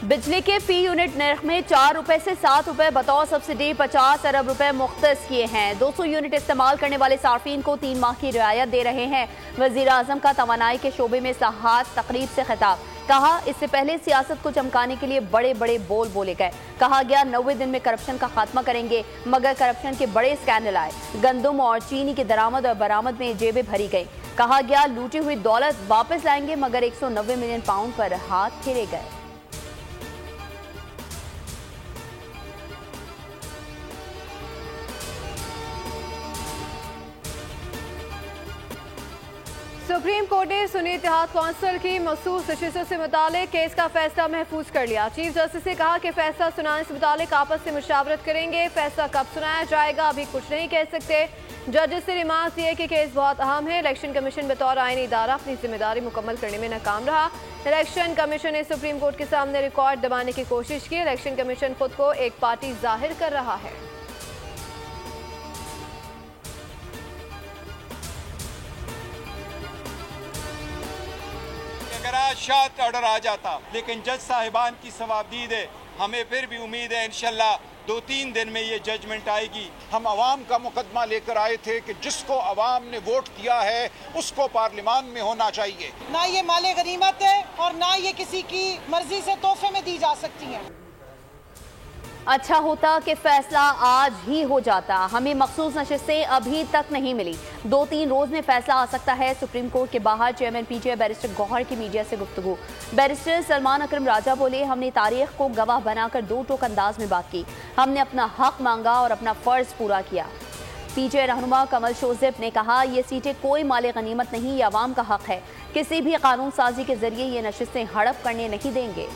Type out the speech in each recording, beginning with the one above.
बिजली के फी यूनिट नर्ख में 4 रुपए से 7 रुपए बतौर सब्सिडी 50 अरब रुपए मुख्तस किए हैं। 200 यूनिट इस्तेमाल करने वाले सार्फिन को 3 माह की रियायत दे रहे हैं। वजीर आजम का तवानाई के शोबे में सहात तकरीब से खिताब, कहा इससे पहले सियासत को चमकाने के लिए बड़े बड़े बोल बोले गए। कहा गया 90 दिन में करप्शन का खात्मा करेंगे, मगर करप्शन के बड़े स्कैंडल आए। गंदम और चीनी की दरामद और बरामद में जेबें भरी गई। कहा गया लूटी हुई दौलत वापस लाएंगे, मगर 190 मिलियन पाउंड पर हाथ फेरे गए। सुप्रीम कोर्ट ने सुन्नी इत्तेहाद कौंसिल की मखसूस नशिस्तों से मुतालिक केस का फैसला महफूज कर लिया। चीफ जस्टिस ने कहा कि फैसला सुनाने से मुतालिक आपस से मुशावरत करेंगे। फैसला कब सुनाया जाएगा अभी कुछ नहीं कह सकते। जजेस से रिमार्क दिए कि केस बहुत अहम है। इलेक्शन कमीशन बतौर आईनी इदारा अपनी जिम्मेदारी मुकम्मल करने में नाकाम रहा। इलेक्शन कमीशन ने सुप्रीम कोर्ट के सामने रिकॉर्ड दबाने की कोशिश की। इलेक्शन कमीशन खुद को एक पार्टी जाहिर कर रहा है। अगर आज शायद ऑर्डर आ जाता, लेकिन जज साहिबान की सवाबदीद है, हमें फिर भी उम्मीद है इंशाल्लाह 2-3 दिन में ये जजमेंट आएगी। हम अवाम का मुकदमा लेकर आए थे कि जिसको अवाम ने वोट दिया है उसको पार्लियामान में होना चाहिए। ना ये माले गनीमत है और ना ये किसी की मर्जी से तोहफे में दी जा सकती हैं। अच्छा होता कि फैसला आज ही हो जाता। हमें मखसूस नशिस्तें अभी तक नहीं मिली। 2-3 रोज में फैसला आ सकता है। सुप्रीम कोर्ट के बाहर चेयरमैन पीटीआई बैरिस्टर गौहर की मीडिया से गुफ्तगू। बैरिस्टर सलमान अकरम राजा बोले, हमने तारीख को गवाह बनाकर 2 टोक अंदाज में बात की। हमने अपना हक मांगा और अपना फर्ज पूरा किया। पीटीआई रहनुमा कमल शोजेब ने कहा, ये सीटें कोई माले गनीमत नहीं, ये अवाम का हक है। किसी भी कानून साजी के जरिए ये नशिस्तें हड़प करने नहीं देंगे।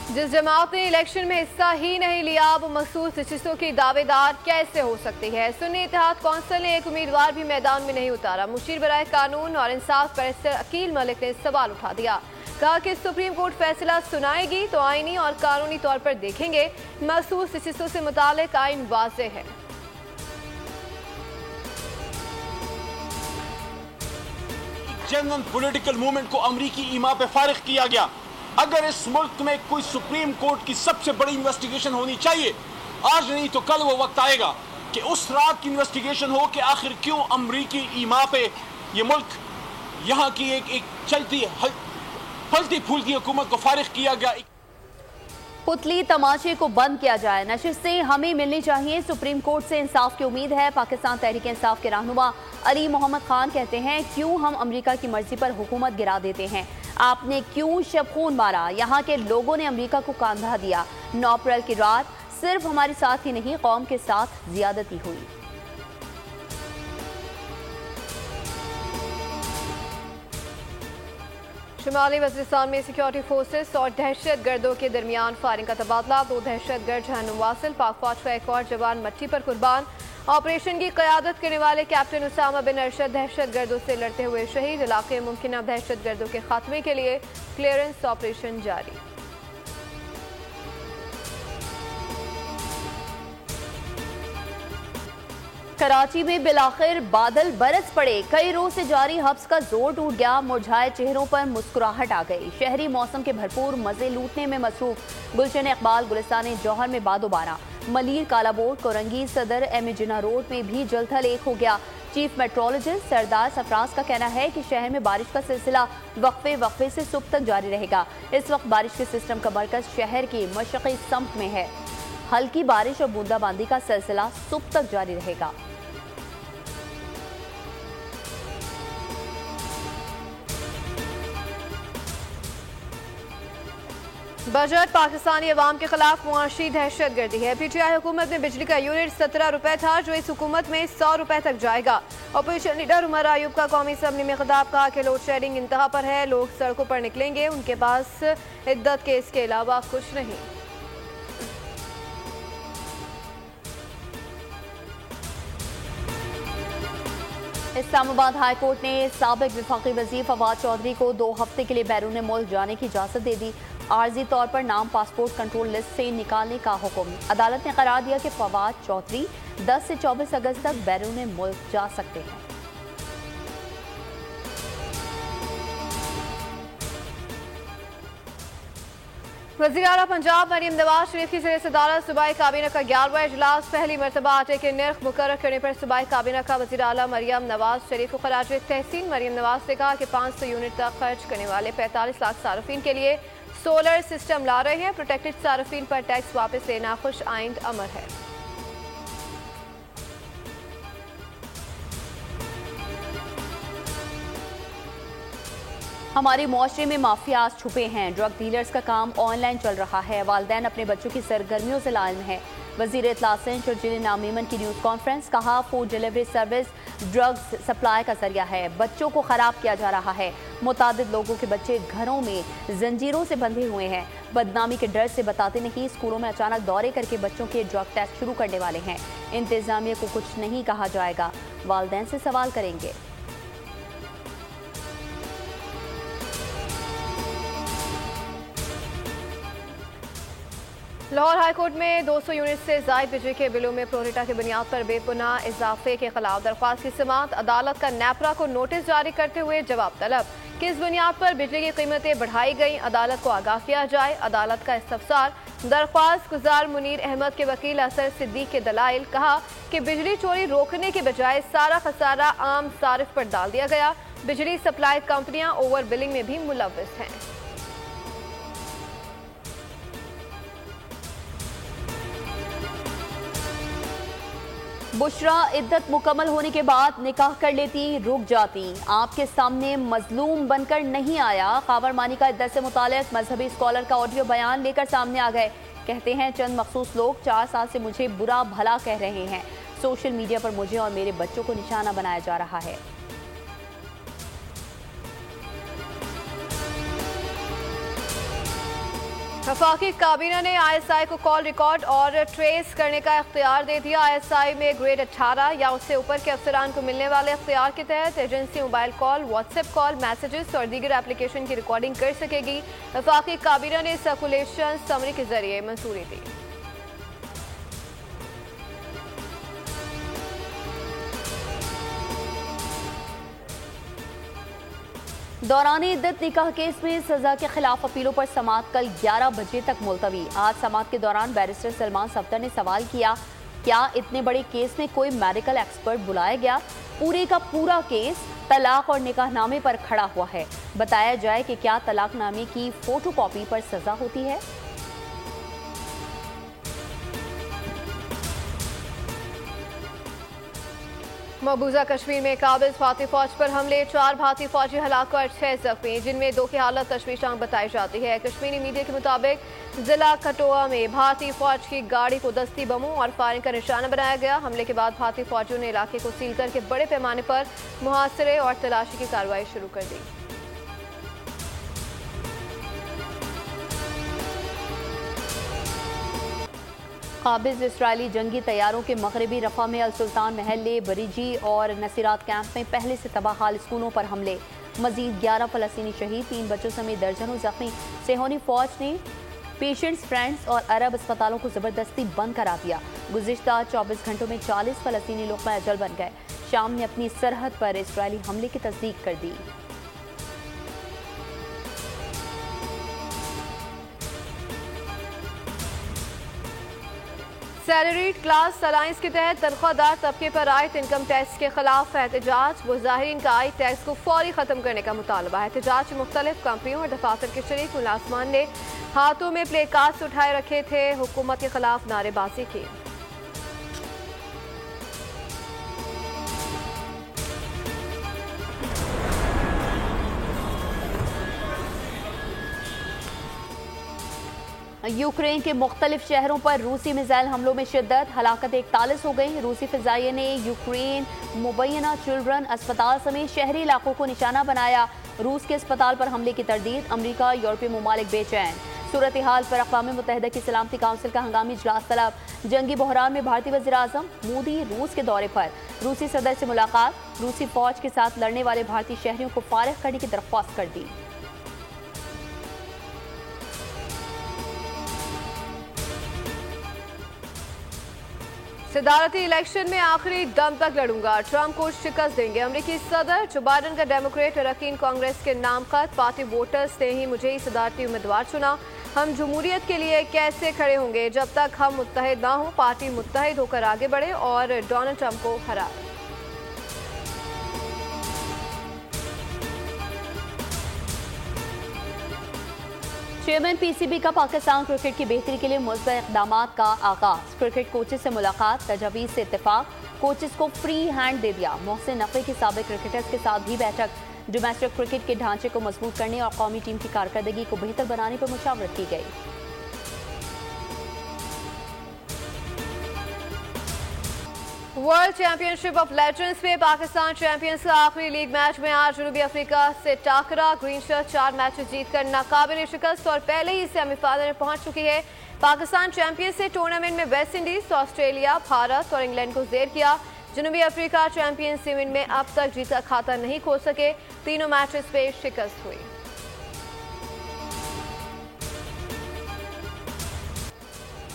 जिस जमात ने इलेक्शन में हिस्सा ही नहीं लिया वो मखसूस नशिस्तों की दावेदार कैसे हो सकती है। सुन्नी इत्तेहाद कौंसिल ने एक उम्मीदवार भी मैदान में नहीं उतारा। मुशीर बराए कानून और इंसाफ बैरिस्टर अकील मलिक ने सवाल उठा दिया। कहा कि सुप्रीम कोर्ट फैसला सुनाएगी तो आईनी और कानूनी तौर पर देखेंगे। मखसूस नशिस्तों से मुतालिक आइन वाज़ेह है। जनरल पॉलिटिकल मूवमेंट को अमरीकी ईमा पे फारिग किया गया। अगर इस मुल्क में कोई सुप्रीम कोर्ट की सबसे बड़ी इन्वेस्टिगेशन होनी चाहिए, आज नहीं तो कल वो वक्त आएगा कि उस रात की इन्वेस्टिगेशन हो कि आखिर क्यों अमरीकी ईमा पे ये मुल्क, यहाँ की एक चलती फलती फूलती हुकूमत को फारिग किया गया। पुतली तमाशे को बंद किया जाए। नशिस्तें हमें मिलनी चाहिए। सुप्रीम कोर्ट से इंसाफ की उम्मीद है। पाकिस्तान तहरीक इंसाफ के रहनुमा अली मोहम्मद खान कहते हैं, क्यों हम अमेरिका की मर्जी पर हुकूमत गिरा देते हैं। आपने क्यों शब खून मारा। यहाँ के लोगों ने अमेरिका को कांधा दिया। 9 अप्रैल की रात सिर्फ हमारे साथ ही नहीं, कौम के साथ ज्यादती हुई। शुमाली वज़ीरिस्तान में सिक्योरिटी फोर्सेस और दहशत गर्दों के दरमियान फायरिंग का तबादला। 2 दहशत गर्द जहन्नुम वासिल। पाक फौज का एक और जवान मट्टी पर कुर्बान। ऑपरेशन की क़यादत करने वाले कैप्टन उसामा बिन अरशद दहशत गर्दों से लड़ते हुए शहीद। इलाके में मुमकिन दहशत गर्दों के खात्मे के लिए क्लियरेंस ऑपरेशन जारी। कराची में बिलाखिर बादल बरस पड़े। कई रोज से जारी हब्स का जोर टूट गया। मुरझाए चेहरों पर मुस्कुराहट आ गई। शहरी मौसम के भरपूर मजे लूटने में मसरूफ। गुलशन इकबाल गुलिस्तान जौहर में बादोबारा। मलीर कालाबोर्ड कोरंगी सदर एम जिना रोड में भी जलथल एक हो गया। चीफ मेट्रोलॉजिस्ट सरदार सफराज का कहना है कि शहर में बारिश का सिलसिला वक्फे से सुबह तक जारी रहेगा। इस वक्त बारिश के सिस्टम का मरकज शहर की मशरक़ी सम्त में है। हल्की बारिश और बूंदाबांदी का सिलसिला सुबह तक जारी रहेगा। बजट पाकिस्तानी अवाम के खिलाफ मुआशी दहशत गर्दी है। पीटीआई हुकूमत में बिजली का यूनिट 17 रुपए था, जो इस हुकूमत में 100 रुपए तक जाएगा। अपोजिशन लीडर उमर अयूब का कौमी असम्बली में खिताब, कहा कि लोड शेडिंग इंतहा पर है। लोग सड़कों पर निकलेंगे, उनके पास इद्दत के इसके अलावा कुछ नहीं। इस्लामाबाद हाई कोर्ट ने साबिक विफाकी वजीर फवाद चौधरी को 2 हफ्ते के लिए बैरून मुल्क जाने की इजाजत दे दी। आर्जी तौर पर नाम पासपोर्ट कंट्रोल लिस्ट से निकालने का हुक्म। अदालत ने करार दिया कि फवाद चौधरी 10 से 24 अगस्त तक बैरून मुल्क जा सकते हैं। वज़ीर आला पंजाब मरीम नवाज शरीफ की ज़ेर सदारत सूबाई काबीना का 11वां इजलास। पहली मरतबा आटे के नर्ख मुकर्रर करने पर सूबाई काबीना का वज़ीर आला मरीम नवाज शरीफ को खराज तहसीन। मरीम नवाज ने कहा कि 500 यूनिट तक खर्च करने वाले 45 लाख सार्फिन के लिए सोलर सिस्टम ला रहे हैं। प्रोटेक्टेड सार्फिन पर टैक्स वापस लेना खुश आइंद अमर है। हमारे मुआशरे में माफियाज छुपे हैं। ड्रग डीलर्स का काम ऑनलाइन चल रहा है। वालिदैन अपने बच्चों की सरगर्मियों से लाइम है। वज़ीर इत्तला सेंच और जिले नामीमन की न्यूज़ कॉन्फ्रेंस। कहा food delivery service drugs supply का जरिया है। बच्चों को ख़राब किया जा रहा है। मुतादिद लोगों के बच्चे घरों में जंजीरों से बंधे हुए हैं। बदनामी के डर से बताते नहीं। स्कूलों में अचानक दौरे करके बच्चों के ड्रग टेस्ट शुरू करने वाले हैं। इंतजामिया को कुछ नहीं कहा जाएगा, वालिदैन से सवाल करेंगे। लाहौर हाईकोर्ट में 200 यूनिट से ज़ायद बिजली के बिलों में प्रोरेटा की बुनियाद पर बेपुनाह इजाफे के खिलाफ दरख्वास्त की समाअत। अदालत का नेपरा को नोटिस जारी करते हुए जवाब तलब। किस बुनियाद पर बिजली की कीमतें बढ़ाई गई, अदालत को आगाह किया जाए। अदालत का इस्तफसार। दरख्वास्त गुजार मुनीर अहमद के वकील असर सिद्दीक के दलाइल। कहा कि बिजली चोरी रोकने के बजाय सारा खसारा आम सारिफ पर डाल दिया गया। बिजली सप्लाई कंपनियां ओवर बिलिंग में भी मुलव्वस हैं। बुशरा इद्दत मुकम्मल होने के बाद निकाह कर लेती, रुक जाती। आपके सामने मजलूम बनकर नहीं आया। खावर मानी का इद्दत से मुताल्लिक मजहबी स्कॉलर का ऑडियो बयान लेकर सामने आ गए। कहते हैं चंद मखसूस लोग 4 साल से मुझे बुरा भला कह रहे हैं। सोशल मीडिया पर मुझे और मेरे बच्चों को निशाना बनाया जा रहा है। वफाकी काबीना ने ISI को कॉल रिकॉर्ड और ट्रेस करने का इख्तियार दे दिया। ISI में ग्रेड 18 या उससे ऊपर के अफसरान को मिलने वाले इख्तियार के तहत agency mobile call, WhatsApp call, messages और दीगर एप्लीकेशन की रिकॉर्डिंग कर सकेगी। वफाकी काबीना ने सर्कुलेशन समरी के जरिए मंजूरी दी। दौरान इद्दत निकाह केस में सजा के खिलाफ अपीलों पर समाअत कल 11 बजे तक मुलतवी। आज समाअत के दौरान बैरिस्टर सलमान सफ्दर ने सवाल किया, क्या इतने बड़े केस में कोई मेडिकल एक्सपर्ट बुलाया गया? पूरे का पूरा केस तलाक और निकाहनामे पर खड़ा हुआ है। बताया जाए कि क्या तलाकनामे की फोटोकॉपी पर सजा होती है? मकबूजा कश्मीर में काबिज भारतीय फौज पर हमले, 4 भारतीय फौजी हलाक और 6 जख्मी, जिनमें 2 की हालत तशवीशनाक बताई जाती है। कश्मीरी मीडिया के मुताबिक जिला कठुआ में भारतीय फौज की गाड़ी को दस्ती बमों और फायरिंग का निशाना बनाया गया। हमले के बाद भारतीय फौजियों ने इलाके को सील करके बड़े पैमाने पर मुहासरे और तलाशी की कार्रवाई शुरू कर दी। काबिज इसराइली जंगी तैयारों के मगरबी रफा में अल सुल्तान महल्ले, बरीजी और नसीरात कैंप में पहले से तबाह हाल स्कूलों पर हमले। मजीद 11 फलस्तीनी शहीद, 3 बच्चों समेत दर्जनों जख्मी। सेहोनी फौज ने पेशेंट्स फ्रेंड्स और अरब अस्पतालों को जबरदस्ती बंद करा दिया। गुज़िश्ता 24 घंटों में 40 फलस्तीनी लोग अजल बन गए। शाम ने अपनी सरहद पर इसराइली हमले की तस्दीक कर दी। सैलरीड क्लास अलायंस के तहत तनख्वाहदार तबके पर आयद इनकम टैक्स के खिलाफ एहतजाज। मुजाहिरीन का आयद टैक्स को फौरी खत्म करने का मुतालबा। एहतजाज मुख्तलिफ कंपनियों और दफातर के शरीक मुलाजमान ने हाथों में प्ले कार्ड्स उठाए रखे थे, हुकूमत के खिलाफ नारेबाजी की। यूक्रेन के मुख्तलिफ शहरों पर रूसी मिसाइल हमलों में शिद्दत, हलाकत 41 हो गई। रूसी फिजाइये ने यूक्रेन मुबैना चिल्ड्रन अस्पताल समेत शहरी इलाकों को निशाना बनाया। रूस के अस्पताल पर हमले की तरदीद, अमरीका यूरोपीय ममालिक बेचैन। सूरत हाल पर अक़वाम मुत्तहिदा की सलामती काउंसिल का हंगामी इजलास तलब। जंगी बहरान में भारतीय वज़ीर आज़म मोदी रूस के दौरे पर, रूसी सदर से मुलाकात। रूसी फौज के साथ लड़ने वाले भारतीय शहरियों को फारिग करने की दरख्वास्त कर दी। सदारती इलेक्शन में आखिरी दम तक लड़ूंगा, ट्रंप को शिकस्त देंगे अमेरिकी सदर। जो बाइडन का डेमोक्रेट अरकान कांग्रेस के नाम खत, पार्टी वोटर्स ने ही मुझे ही सदारती उम्मीदवार चुना। हम जमहूरियत के लिए कैसे खड़े होंगे जब तक हम मुत्तहिद ना हों। पार्टी मुत्तहिद होकर आगे बढ़े और डोनाल्ड ट्रंप को हराए। चेयरमैन पीसीबी का पाकिस्तान क्रिकेट की बेहतरी के लिए मुस्बत इक़दामात का आगाज। क्रिकेट कोचेस से मुलाकात, तजावीज़ से इत्तेफाक, कोचेस को फ्री हैंड दे दिया। मोहसिन नकवी की साबिक क्रिकेटर्स के साथ भी बैठक। डोमेस्टिक क्रिकेट के ढांचे को मजबूत करने और कौमी टीम की कारकर्दगी को बेहतर बनाने पर मुशावरत की गई। वर्ल्ड चैंपियनशिप ऑफ लेजेंड्स में पाकिस्तान चैंपियंस का आखिरी लीग मैच में आज जनूबी अफ्रीका से टाकरा। ग्रीन शर्ट 4 मैचेस जीतकर नाकाबिल शिकस्त और पहले ही सेमीफाइनल में पहुंच चुकी है। पाकिस्तान चैंपियंस से टूर्नामेंट में वेस्ट इंडीज, ऑस्ट्रेलिया, भारत और इंग्लैंड को जेर किया। जनूबी अफ्रीका चैंपियंस सीजन में अब तक जीता खाता नहीं खोल सके। तीनों मैचेस पे शिकस्त हुई।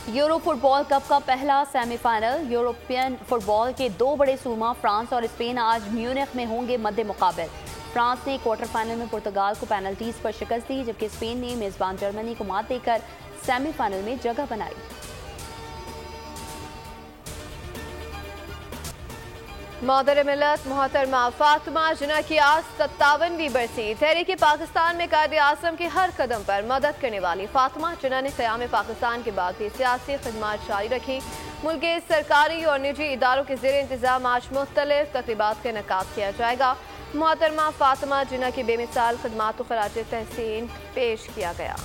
यूरो फुटबॉल कप का पहला सेमीफाइनल। यूरोपियन फुटबॉल के 2 बड़े सूरमा फ्रांस और स्पेन आज म्यूनिख में होंगे मद्दे मुकाबल। फ्रांस ने क्वार्टर फाइनल में पुर्तगाल को पेनल्टीज पर शिकस्त दी, जबकि स्पेन ने मेजबान जर्मनी को मात देकर सेमीफाइनल में जगह बनाई। मोहतरम मिल्लत मोहतरमा फातिमा जिन्ना की आज 57वीं बरसी। तहरीक पाकिस्तान में कायदे आज़म के हर कदम पर मदद करने वाली फातिमा जिन्ना ने क़याम पाकिस्तान के बाद भी सियासी खिदमत जारी रखी। मुल्क के सरकारी और निजी इदारों के ज़ेर इंतज़ाम आज मुख्तलिफ तक़रीबात का इनेकाद किया जाएगा। मोहतरमा फातिमा जिन्ना की बेमिसाल खिदमात को खराज तहसीन पेश किया गया।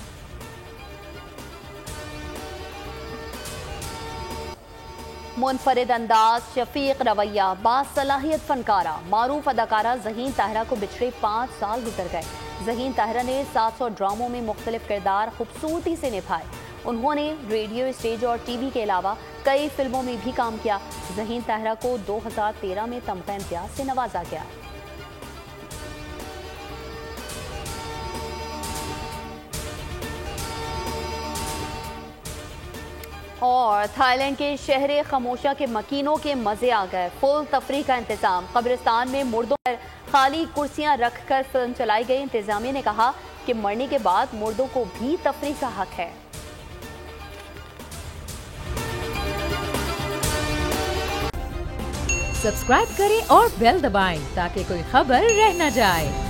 मुनफरिद अंदाज, शफीक रवैया, बासलाहियत फनकारा, मारूफ अदाकारा ज़हीन ताहरा को बिछड़े 5 साल गुजर गए। ज़हीन ताहरा ने 700 ड्रामों में मुख्तलिफ किरदार खूबसूरती से निभाए। उन्होंने रेडियो, स्टेज और टीवी के अलावा कई फिल्मों में भी काम किया। ज़हीन ताहरा को 2013 में तमगा इम्तियाज से नवाजा गया। और थाईलैंड के शहर खमोशा के मकीनों के मजे आ गए। फुल तफरीह का इंतजाम। कब्रिस्तान में मुर्दों पर खाली कुर्सियां रखकर फिल्म चलाई गई। इंतजामिया ने कहा कि मरने के बाद मुर्दों को भी तफरीह का हक है। सब्सक्राइब करें और बेल दबाएं ताकि कोई खबर रह न जाए।